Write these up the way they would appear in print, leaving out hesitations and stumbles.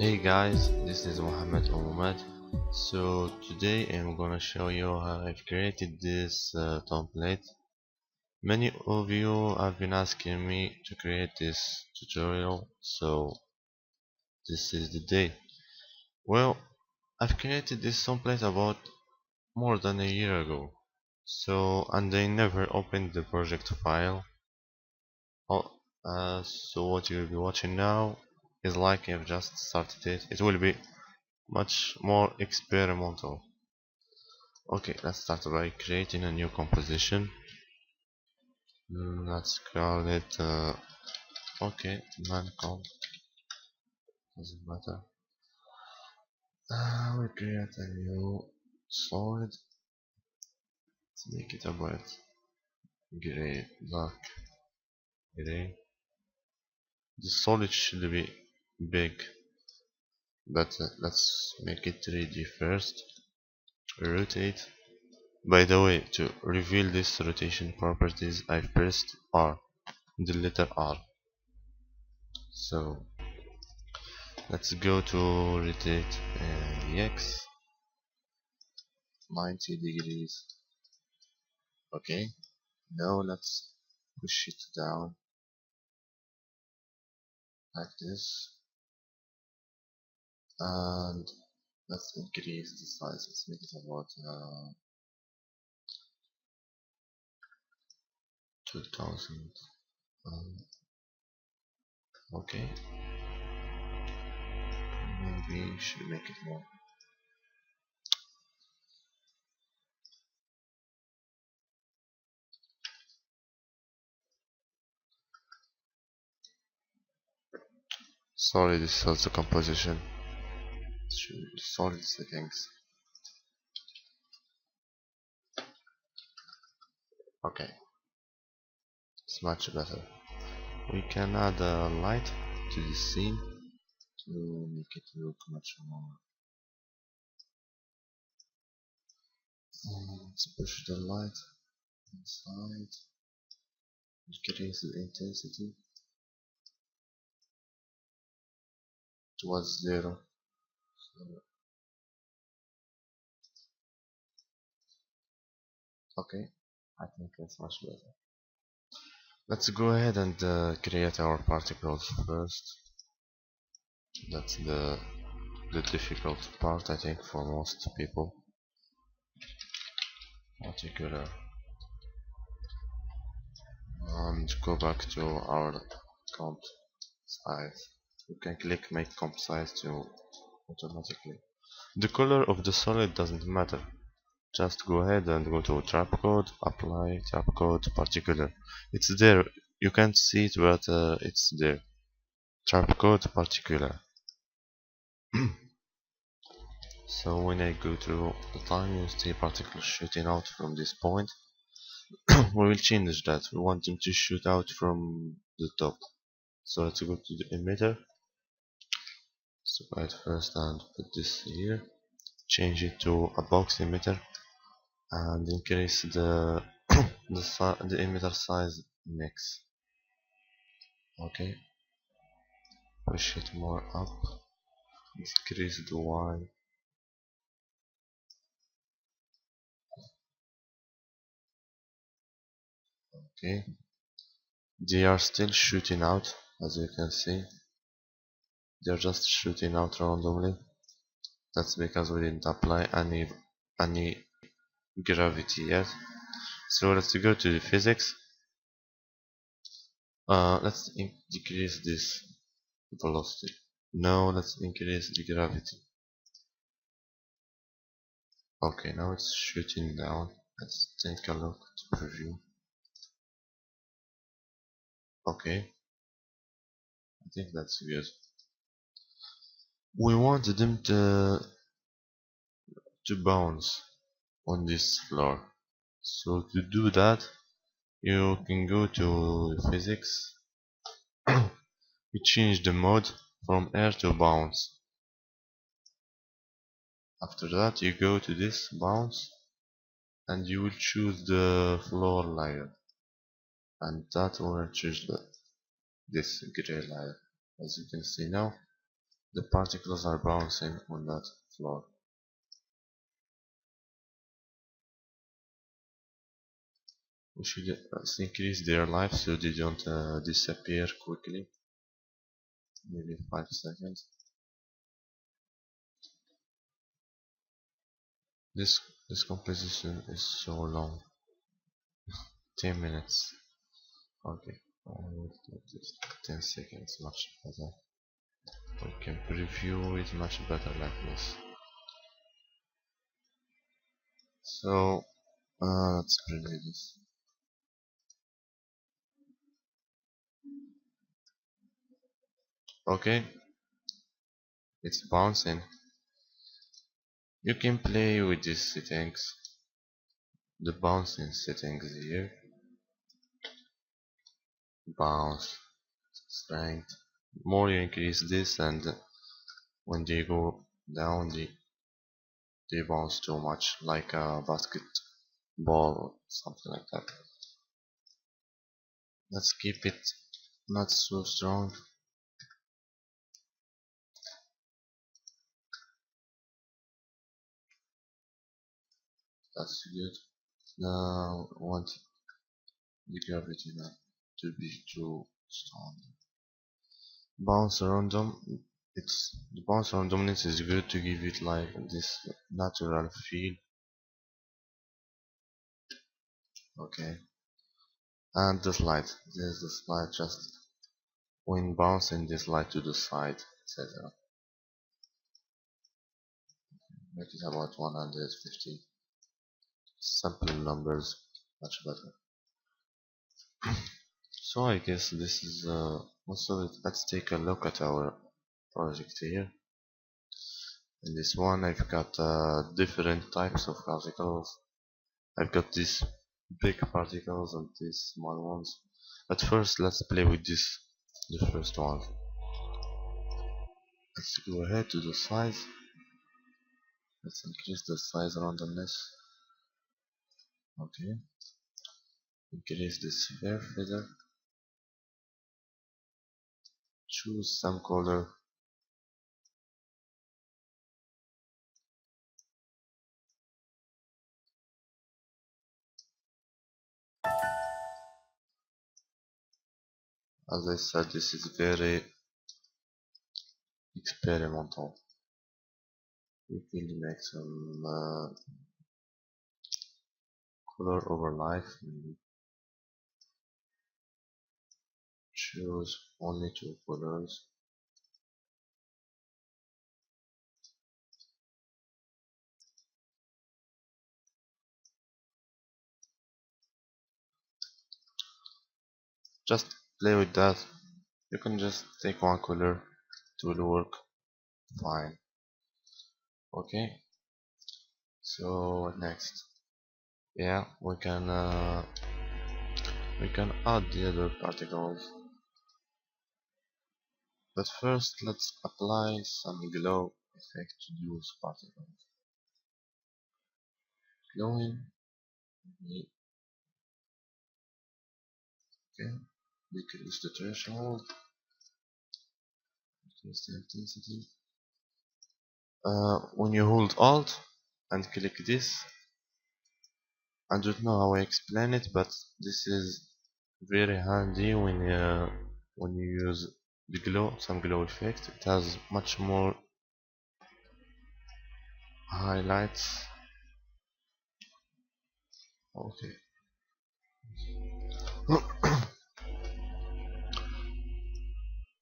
Hey guys, this is Mohammed Omad. So today I'm gonna show you how I've created this template. Many of you have been asking me to create this tutorial, so this is the day. Well, I've created this template about more than a year ago. And I never opened the project file. So what you'll be watching now is like I've just started it. It will be much more experimental. Okay, let's start by creating a new composition. Let's call it okay, man comp, doesn't matter. We create a new solid. Let's make it a bit gray, dark gray. The solid should be big, but let's make it 3D first. Rotate. By the way, to reveal this rotation properties, I've pressed R, the letter R. So let's go to rotate X 90 degrees. Okay, now let's push it down like this, and let's increase the size. Let's make it about 2000. Okay, maybe we should make it more. Sorry, this is also composition. Solid settings. Okay, it's much better. We can add a light to the scene to make it look much more. Let's push the light inside, increase the intensity towards 0. So, okay, I think that's much better. Let's go ahead and create our particles first. That's the difficult part, I think, for most people. Particular. And go back to our comp size. You can click make comp size to automatically. The color of the solid doesn't matter. Just go ahead and go to Trapcode, apply Trapcode particular. It's there. You can't see it, but it's there. Trapcode particular. So when I go to the time, you see particles shooting out from this point. We will change that. We want them to shoot out from the top. So let's go to the emitter. So right first and put this here. Change it to a box emitter and increase the the emitter size next. Okay, push it more up, increase the Y. Okay, they are still shooting out, as you can see. They're just shooting out randomly. That's because we didn't apply any gravity yet. So let's go to the physics. Let's decrease this velocity. Now let's increase the gravity. Okay, now it's shooting down. Let's take a look to preview. Okay, I think that's good. We want them to bounce on this floor. So to do that, you can go to physics. You change the mode from air to bounce. After that, you go to this bounce, and you will choose the floor layer, and that will choose this gray layer. As you can see now, the particles are bouncing on that floor. We should increase their life so they don't disappear quickly. Maybe 5 seconds. This this composition is so long. 10 minutes. Okay. I will do this 10 seconds, much better. We can preview it much better like this. So let's preview this. Okay, it's bouncing. You can play with these settings, the bouncing settings here. Bounce, strength. More you increase this, and when they go down, they bounce too much, like a basketball or something like that. Let's keep it not so strong. That's good. Now I want the gravity not to be too strong. Bounce random. It's the bounce randomness is good to give it like this natural feel. Okay. And the slide. There's the slide just when bouncing this slide to the side, etc. Make it about 150. Simple numbers, much better. So I guess this is most of it. Let's take a look at our project here. In this one I've got different types of particles. I've got these big particles and these small ones. At first let's play with this, the first one. Let's go ahead to the size. Let's increase the size randomness. Okay. Increase the sphere feather. Choose some color. As I said, this is very experimental. We can make some color over life. Maybe choose only 2 colors. Just play with that. You can just take 1 color. It will work fine. Okay. So what next? Yeah, we can add the other particles. But first, let's apply some glow effect to those particles. Glowing. Okay. Decrease the threshold. Increase the intensity. When you hold Alt and click this, I don't know how I explain it, but this is very handy when you use the some glow effect. It has much more highlights. Okay.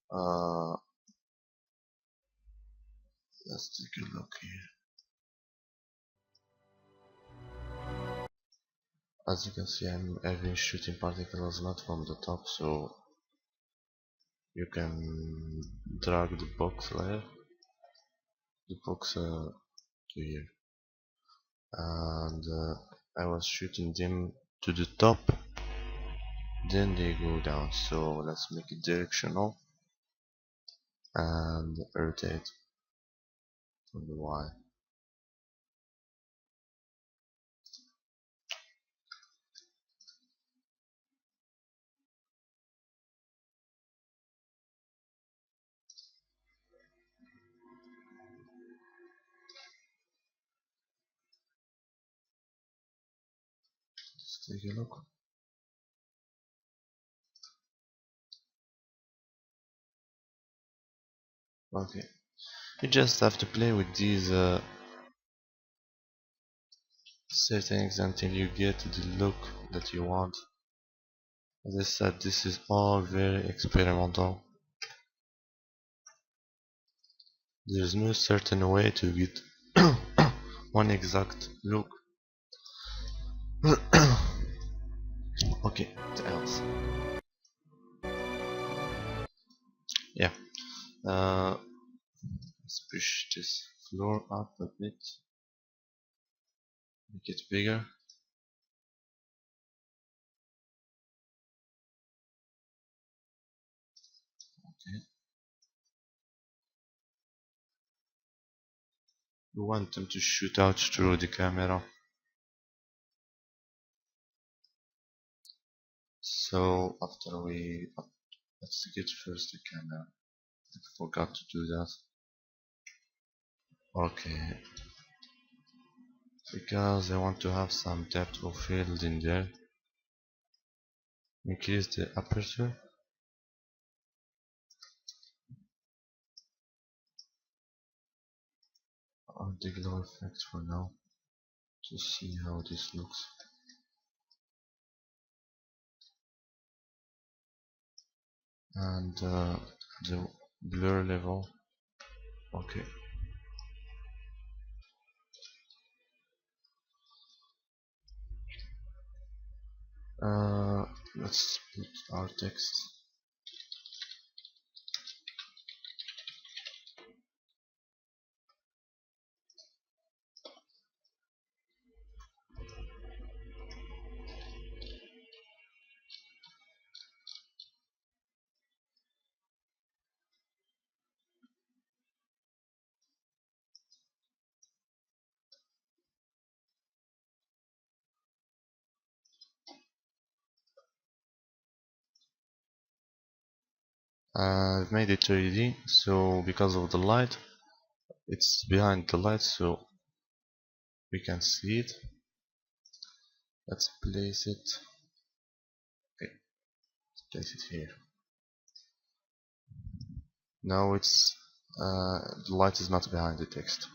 uh, let's take a look here. As you can see, I've been shooting particles not from the top, so you can drag the box layer, the box to here, and I was shooting them to the top, then they go down. So let's make it directional and rotate from the Y. take a look. Okay, you just have to play with these settings until you get to the look that you want. As I said, this is all very experimental. There's no certain way to get one exact look. Okay, what else? Yeah, let's push this floor up a bit, make it bigger. Okay. We want them to shoot out through the camera. So after let's get first the camera. I forgot to do that. Okay, because I want to have some depth of field in there. Increase the aperture. On the glow effect for now to see how this looks. And the blur level. Okay. Let's put our text. I've made it 3D, so because of the light, it's behind the light, so we can see it. Let's place it. Okay, let's place it here. Now the light is not behind the text.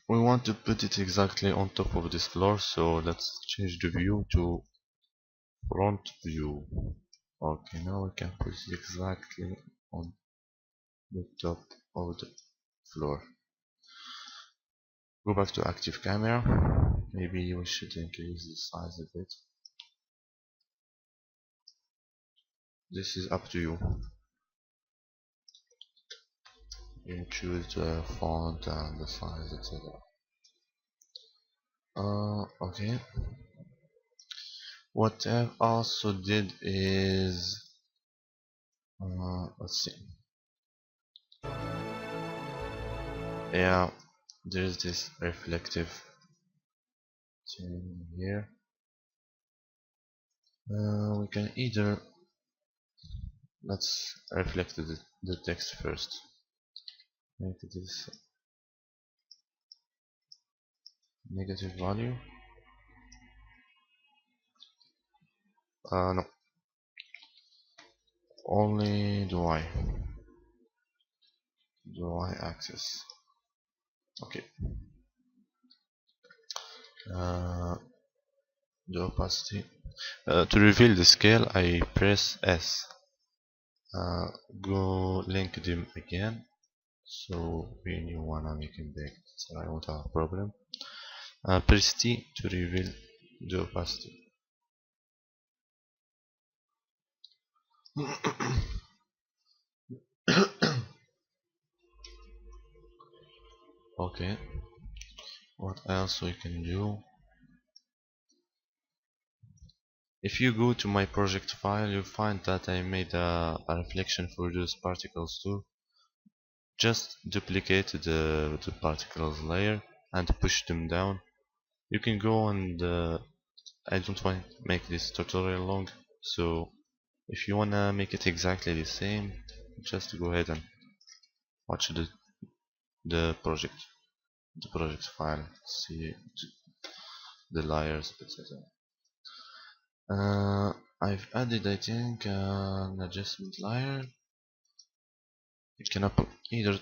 We want to put it exactly on top of this floor, so let's change the view to front view. Okay, now we can put it exactly on the top of the floor. Go back to active camera. Maybe we should increase the size a bit. This is up to you. You can choose the font and the size, etc. Okay. What I also did is let's see. Yeah, there's this reflective thing here. We can either let's reflect the text first. Make this negative value. No, only the y axis. Okay. The opacity. To reveal the scale, I press S. Go link them again. So when you wanna make it big, so I won't have a problem. Press T to reveal the opacity. Okay. What else we can do? If you go to my project file, you'll find that I made a reflection for those particles too. Just duplicate the particles layer and push them down. You can go and I don't want to make this tutorial long, so if you wanna make it exactly the same, just go ahead and watch the project file. See the layers, etc. I've added, I think, an adjustment layer. You can either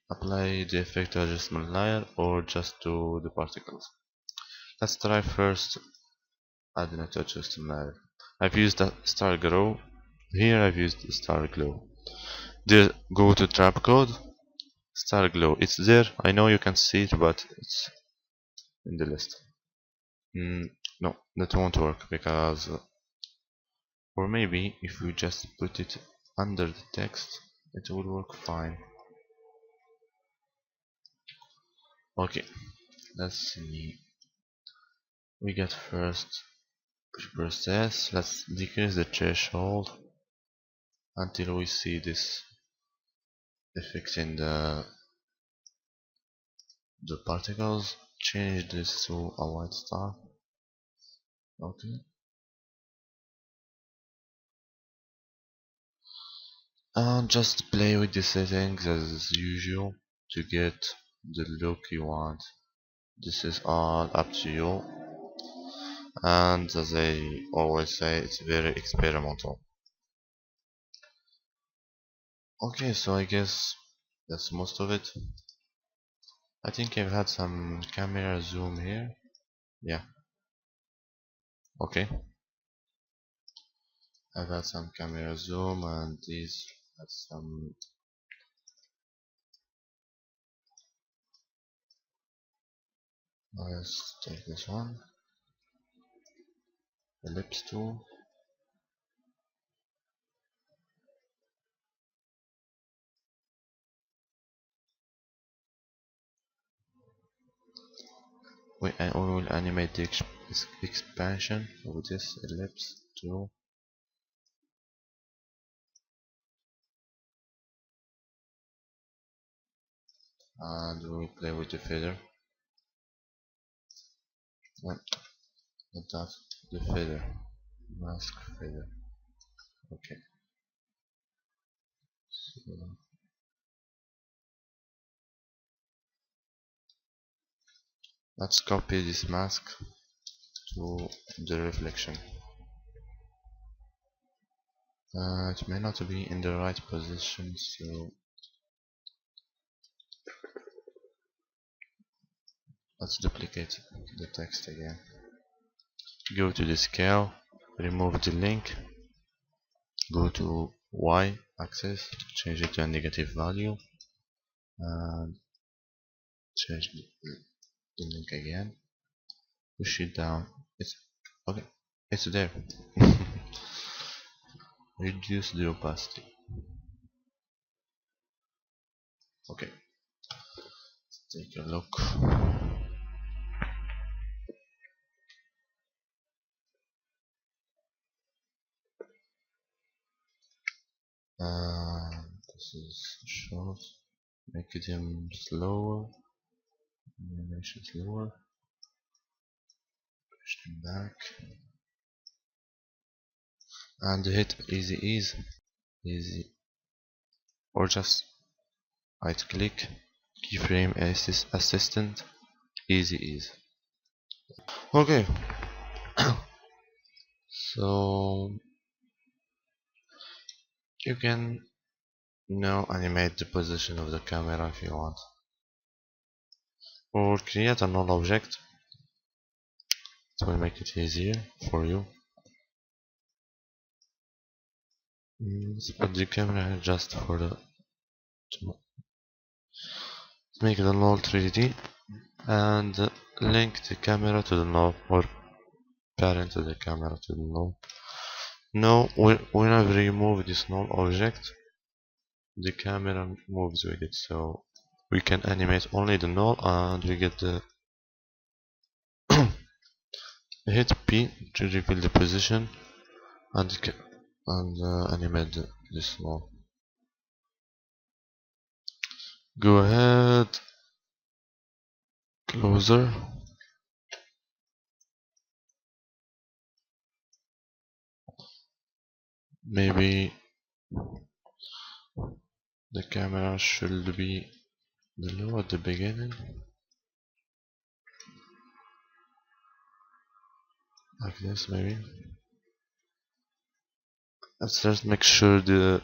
apply the effect adjustment layer or just do the particles. Let's try first adding an adjustment layer. I've used the starglow. Here I've used the starglow. Go to Trapcode, starglow. It's there. I know you can see it, but it's in the list. No, that won't work because, or maybe if we just put it under the text, it will work fine. Okay, let's see. We get first process. Let's decrease the threshold until we see this effect in the particles. Change this to a white star. Okay. And just play with the settings as usual to get the look you want. This is all up to you, and as I always say, it's very experimental. Okay, so I guess that's most of it. I think I've had some camera zoom here. Yeah, okay. I've had some camera zoom, and these had some. Let's take this one, ellipse tool. We will animate the expansion of this ellipse tool. And we will play with the feather. Not that, the feather. Mask feather. Okay. So let's copy this mask to the reflection. It may not be in the right position, so let's duplicate the text again. Go to the scale, remove the link, go to Y axis, change it to a negative value, and change the link again. Push it down. It's okay. It's there. Reduce the opacity. Okay. Let's take a look. This is short. Make it slower. Animation slower. Push them back. And hit easy ease. Easy. Or just right click. Keyframe assistant. Easy ease. Okay. So you can now animate the position of the camera if you want. Or create a null object. It will make it easier for you. Let's put the camera just for the to make the null 3D and link the camera to the null or parent to the camera to the null. Now whenever you remove this null object, the camera moves with it, so we can animate only the null and we get the hit P to reveal the position and animate this null. Go ahead, closer. Maybe the camera should be low at the beginning. like this maybe. Let's just make sure the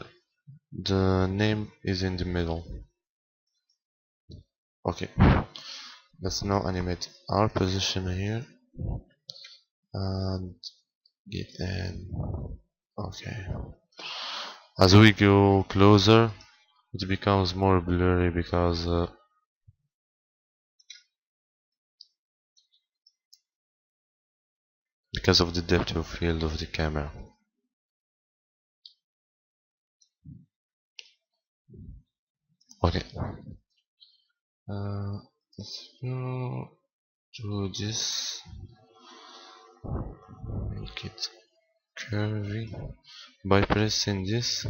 name is in the middle. Okay, let's now animate our position here and get in. Okay, as we go closer it becomes more blurry because of the depth of field of the camera. Okay, let's go to this, make it curvy. By pressing this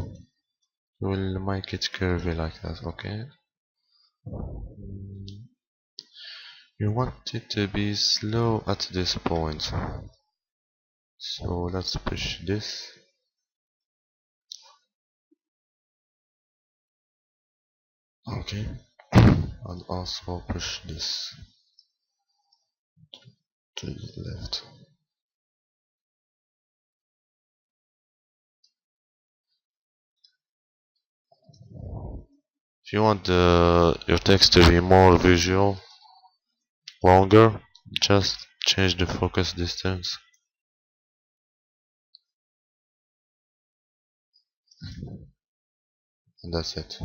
we'll make it curvy like that. Okay, you want it to be slow at this point, so let's push this. Okay, and also push this to the left. If you want your text to be more visual, longer, just change the focus distance. And that's it.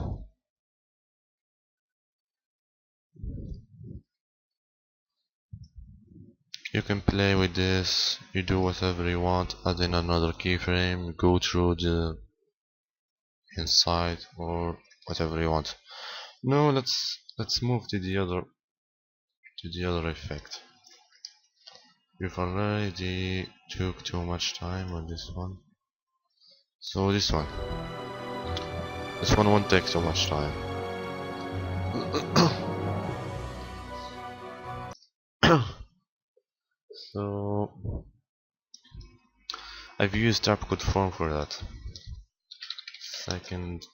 You can play with this, you do whatever you want, add in another keyframe, go through the inside or whatever you want. No, let's move to the other effect. You've already took too much time on this one. So this one won't take too much time. So I've used Trapcode form for that. Second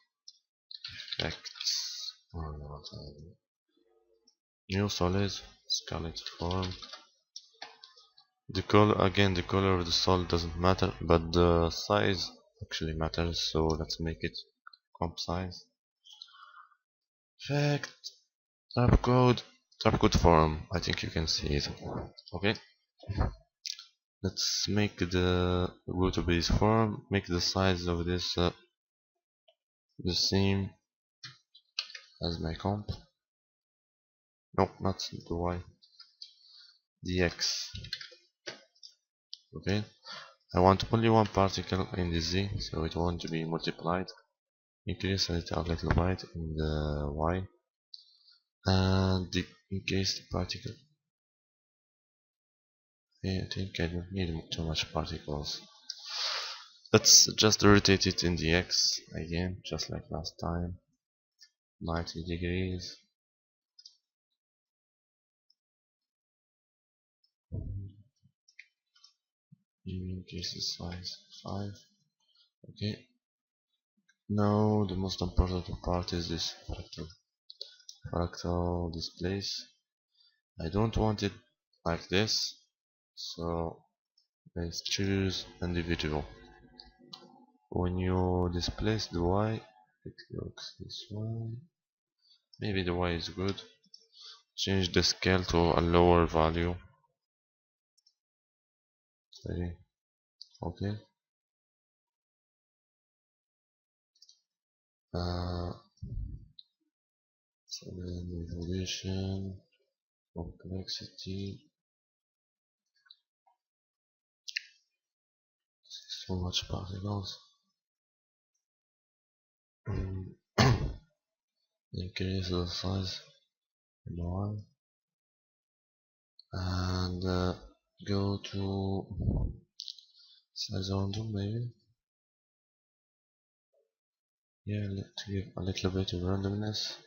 effects. New solid, skeleton form. The color again, the color of the solid doesn't matter, but the size actually matters. So let's make it comp size. Effect, Trapcode form. I think you can see it. Okay. Let's make the go to base form. Make the size of this the same as my comp. No, not the Y. The X. Okay. I want only one particle in the Z, so it won't be multiplied. Increase it a little bit in the Y, and increase the particle. I think I don't need too much particles. Let's just rotate it in the X again, just like last time. 90 degrees. Increase the size 5. Okay. Now the most important part is this fractal displace. I don't want it like this, so let's choose individual. When you displace the Y, it looks this way. Maybe the Y is good. Change the scale to a lower value. Sorry. Okay. Uh, so then resolution, complexity. So much particles. Increase the size in Y and go to size random maybe. Yeah, to give a little bit of randomness.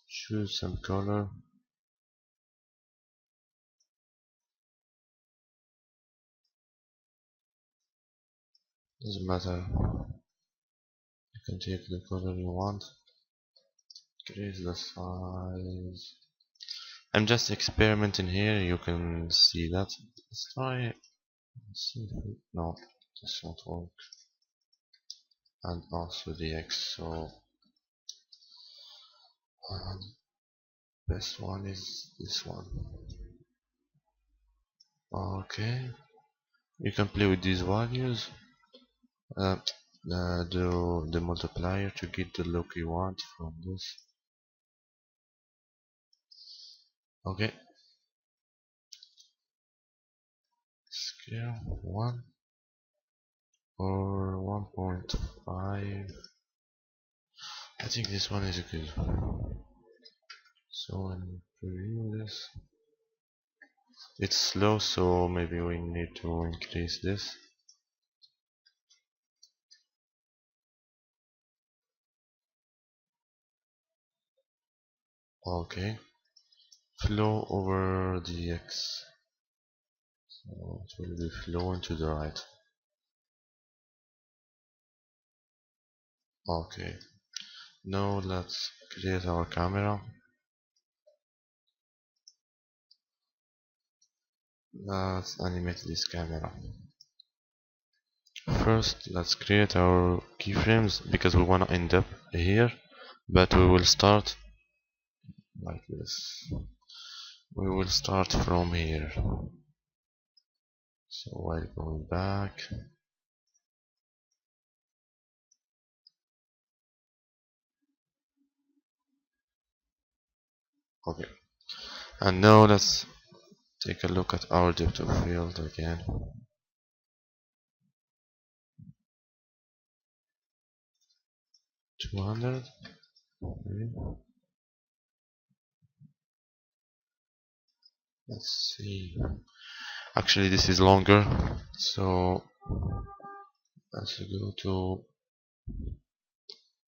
Choose some color. Doesn't matter. You can take the color you want. Increase the size. I'm just experimenting here. You can see that. Let's try Let's see if no, this won't work. And also the X. So best one is this one. Okay, you can play with these values. Uh, do the multiplier to get the look you want from this. Okay, scale 1 or 1.5. I think this one is good. So when we preview this, it's slow, so maybe we need to increase this. Okay, flow over the X. So it will be flowing to the right. Okay, now let's create our camera. Let's animate this camera. First, let's create our keyframes because we want to end up here, but we will start like this. We will start from here. So while going back, okay. And now let's take a look at our depth of field again. 200. Maybe. Let's see. Actually, this is longer, so let's go to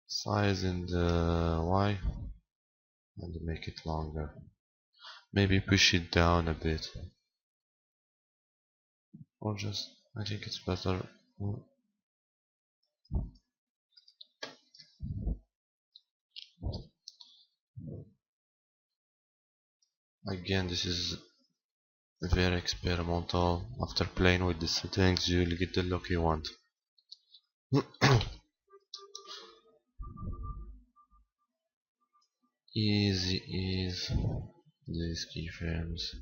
size in the Y and make it longer. Maybe push it down a bit, or just I think it's better. Again, this is very experimental. After playing with the settings, you will get the look you want. Easy is these keyframes.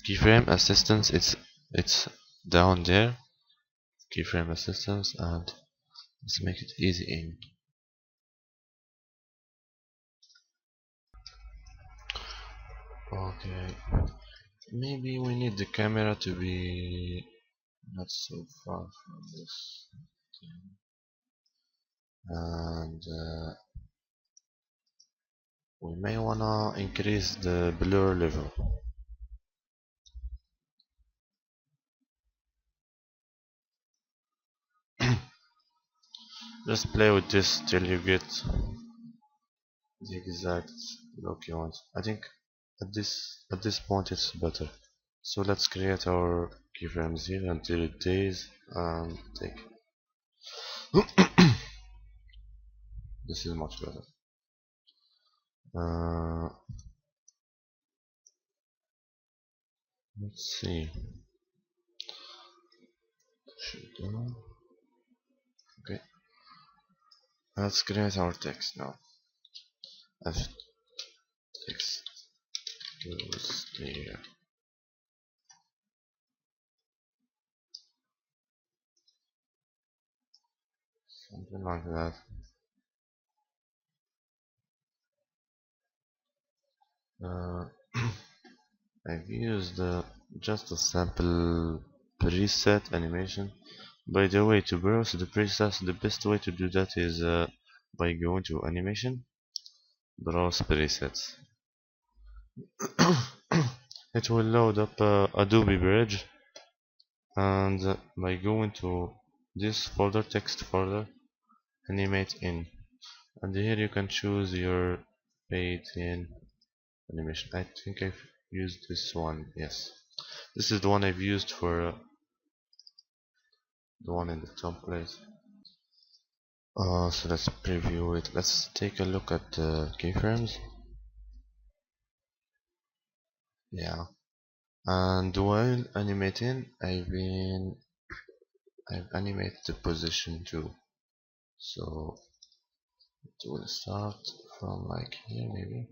Keyframe assistance, it's down there. Keyframe assistance, and let's make it easy in. Okay, maybe we need the camera to be not so far from this, and we may wanna increase the blur level. Just play with this till you get the exact look you want. I think at this point it's better. So let's create our keyframes here until it days and take. This is much better. Uh, let's see. Okay. Let's create our text now. F text goes there. Something like that. Uh, I've used just a sample preset animation. By the way, to browse the presets, the best way to do that is by going to animation, browse presets. It will load up Adobe Bridge, and by going to this folder, text folder, animate in, and here you can choose your fade in animation. I think I've used this one. Yes, this is the one I've used for the one in the template. So let's preview it. Let's take a look at the keyframes. Yeah, And while animating, I've animated the position too. So it will start from like here maybe,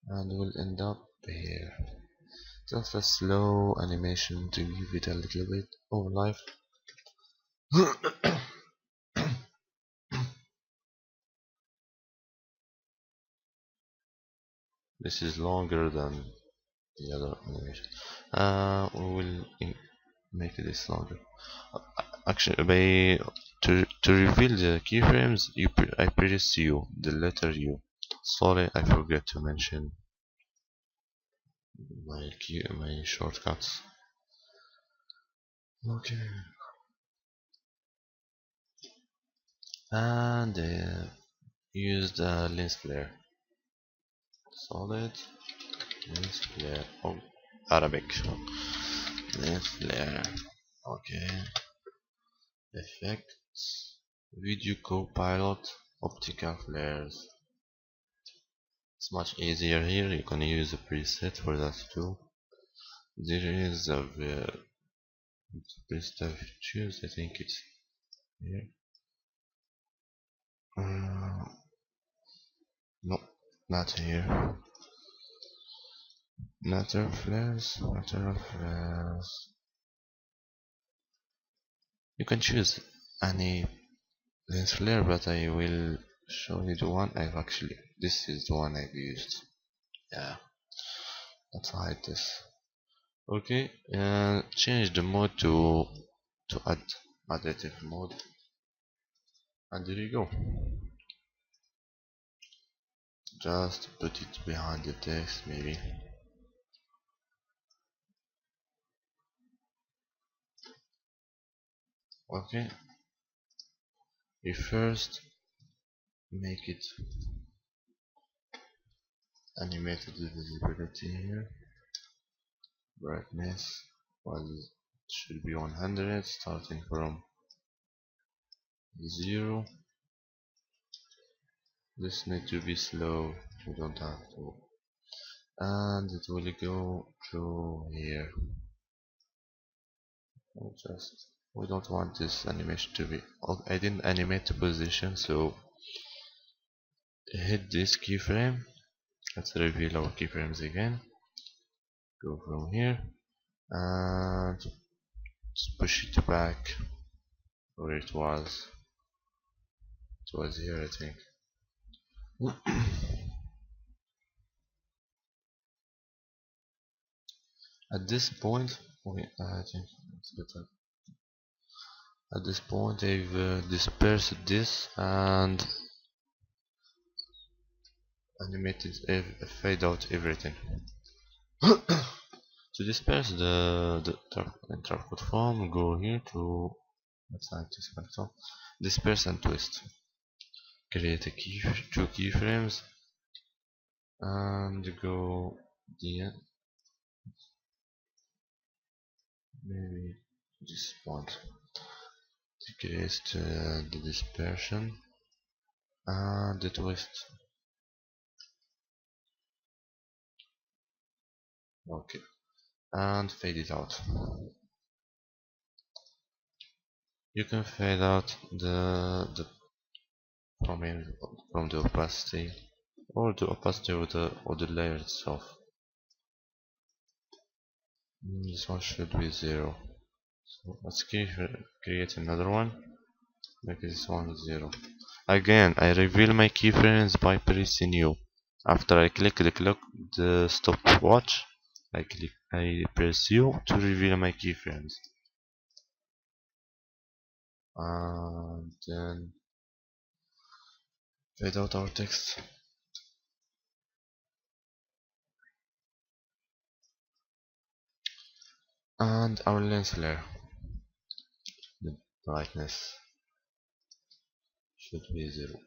and will end up here. Just a slow animation to give it a little bit of life. This is longer than the other animation. We will make this longer. Actually, to reveal the keyframes, I press U, the letter U. Sorry, I forgot to mention my shortcuts. Okay, and use the lens flare. Solid lens flare. Oh, Arabic. Lens flare. Okay. Effects. Video Copilot. Optical flares. It's much easier here. You can use a preset for that too. There is a preset choose. I think it's here. No, not here. Natural flares. Natural flares. You can choose any lens flare, but I will show you the one I've actually. This is the one I've used. Yeah, let's hide this. Okay, change the mode to additive mode, and there you go. Just put it behind the text, maybe. Okay, we first make it animated visibility here. Brightness should be 100, starting from 0. This need to be slow. We don't have to, and it will go through here. We don't want this animation to be. Oh, I didn't animate the position, so hit this keyframe. Let's reveal our keyframes again. Go from here and just push it back where it was. It was here, I think. At this point, I think it's better. At this point, I've dispersed this and animated, fade out everything. To disperse the Trapcode form, go here to let's add this factor. Disperse and twist. Create two keyframes and go the maybe this point to create the dispersion and the twist. Okay, and fade it out. You can fade out the from the opacity or the opacity of the layer itself. This one should be 0. So let's create another one. Make this one 0. Again, I reveal my keyframes by pressing U. After I click the stopwatch, I press U to reveal my keyframes. And then fade out our text. And our lens flare. The brightness should be 0.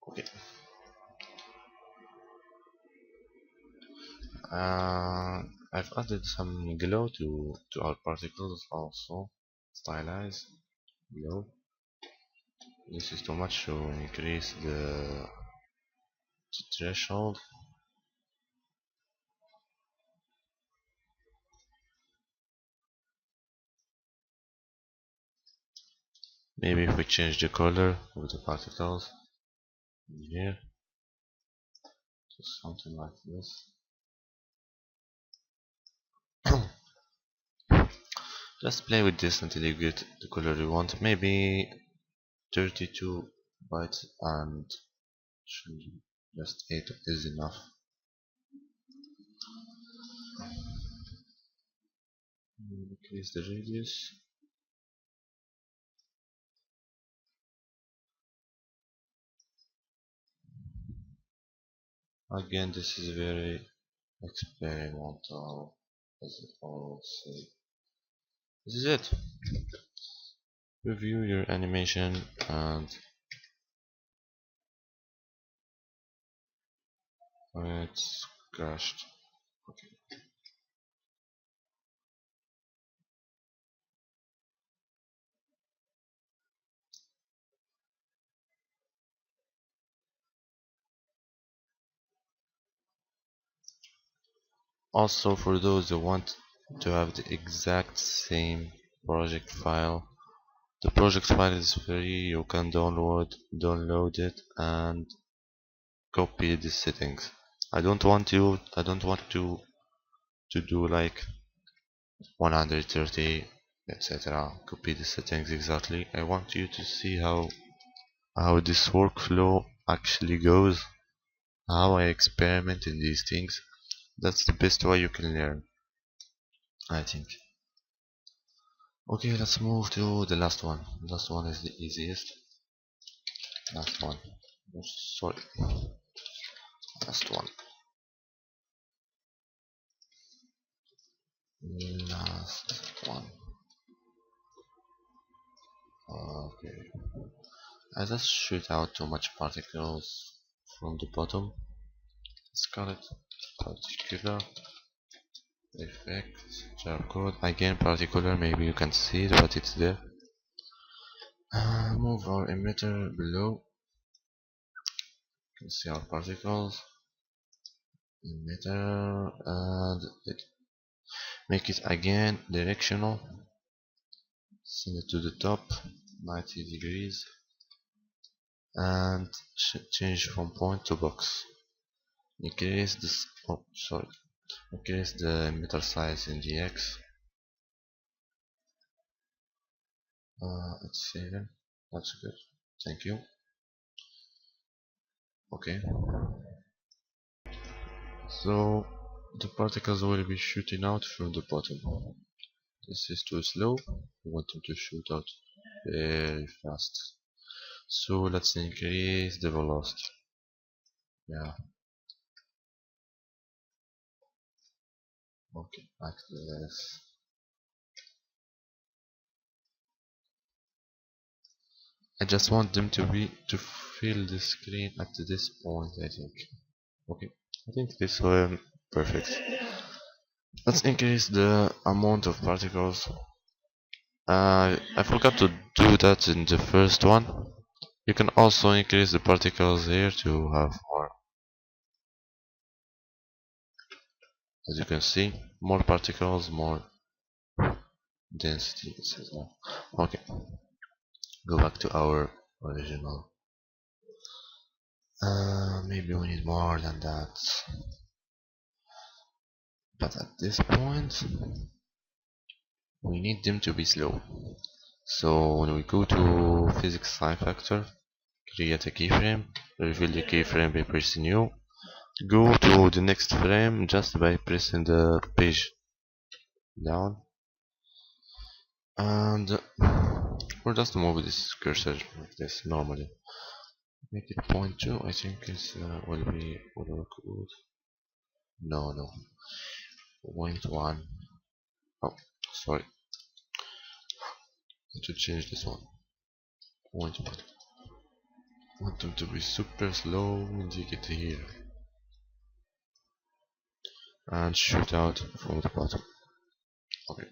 Okay. I've added some glow to our particles also. Stylize glow. This is too much to increase the threshold. Maybe if we change the color of the particles in here to something like this. Just play with this until you get the color you want. Maybe 32 bytes and just 8 is enough. Increase the radius. Again, this is very experimental, as it all say. This is it. Review your animation and it's crashed. Okay. Also, for those who want to have the exact same project file, the project file is free. You can download it and copy the settings. I don't want to do like 130 etc. Copy the settings exactly. I want you to see how this workflow actually goes, how I experiment in these things. That's the best way you can learn, I think. Okay, let's move to the last one. The last one is the easiest. Last one. Oh, sorry. Last one. Last one. Okay. I just shoot out too much particles from the bottom. Let's call it particular effect. Trapcode. Again, particular. Maybe you can see it, but it's there. Move our emitter below. You can see our particles. Emitter and make it again directional. Send it to the top, 90 degrees, and change from point to box. Increase this. Oh, sorry. Increase the emitter size in the X. It's 7. That's good. Thank you. Okay. So the particles will be shooting out from the bottom. This is too slow. We want them to shoot out very fast. So let's increase the velocity. Yeah. Okay. Like this. I just want them to fill the screen at this point, I think. Okay. I think this will perfect. Let's increase the amount of particles. I forgot to do that in the first one. You can also increase the particles here to have more. As you can see, more particles, more density, etc. Okay, go back to our original. Maybe we need more than that. But at this point, we need them to be slow. So when we go to physics sign factor, create a keyframe, reveal the keyframe by pressing new, go to the next frame just by pressing the page down, and we'll just move this cursor like this normally. Make it 0.2. I think it will work good. No, 0.1. Oh, sorry. I should change this one. 0.1. Want them to be super slow. Indicate here and shoot out from the bottom. Okay.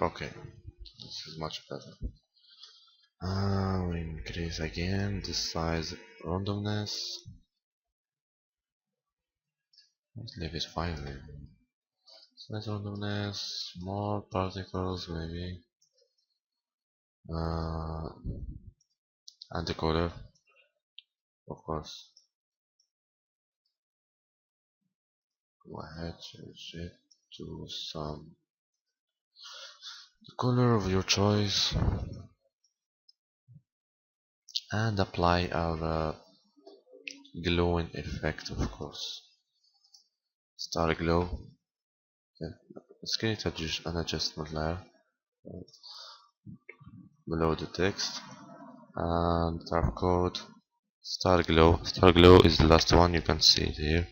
Okay, this is much better. We increase again the size randomness. Let's leave it 5 then. Size randomness, more particles maybe. And the color, of course. Go ahead, change it to some the color of your choice and apply our glowing effect, of course. Star glow. Yeah. Let's create an adjustment layer below the text and Trapcode. Star glow. Star glow is the last one, you can see it here.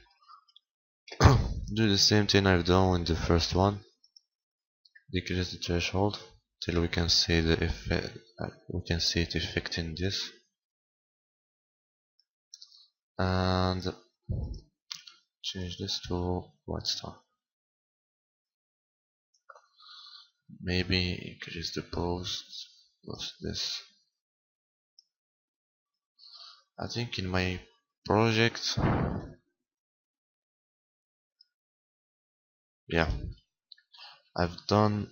Do the same thing I've done in the first one. Decrease the threshold till we can see the effect. We can see it affecting this, and change this to white star. Maybe increase the post. What's this? I think in my project, yeah, I've done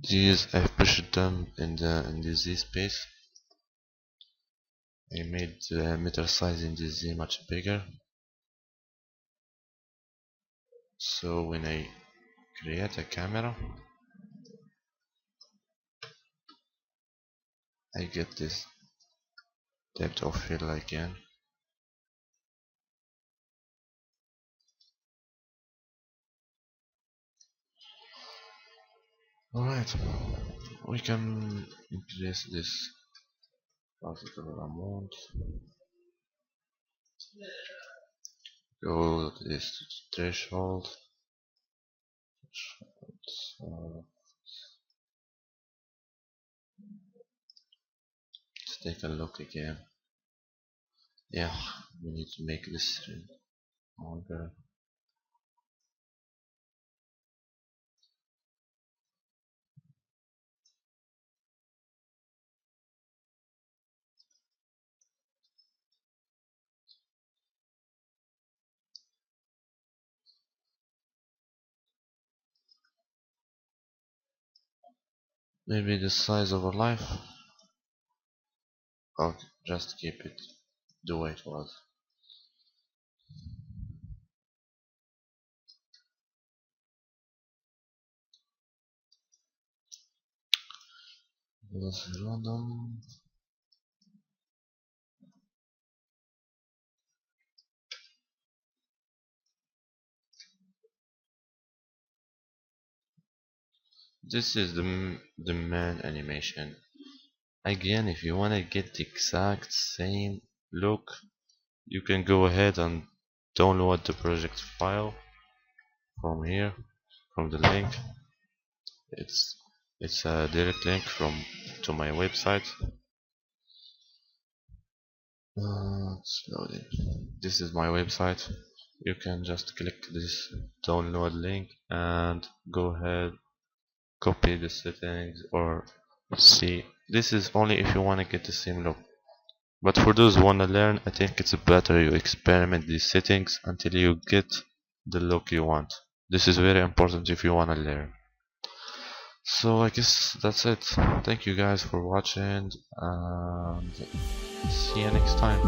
these. I've pushed them in the Z space. I made the emitter size in the Z much bigger. So when I create a camera, I get this depth of field again. Alright, we can increase this particle amount. Go this to threshold. So let's take a look again. Yeah, we need to make this longer. Maybe the size of our life. Or just keep it the way it was. Was random. This is the main animation. Again, if you wanna get the exact same look, you can go ahead and download the project file from here, from the link. It's a direct link to my website. It's loading. This is my website. You can just click this download link and go ahead, copy the settings, or see. This is only if you want to get the same look. But for those who want to learn, I think it's better you experiment these settings until you get the look you want. This is very important if you want to learn. So I guess that's it. Thank you guys for watching and see you next time.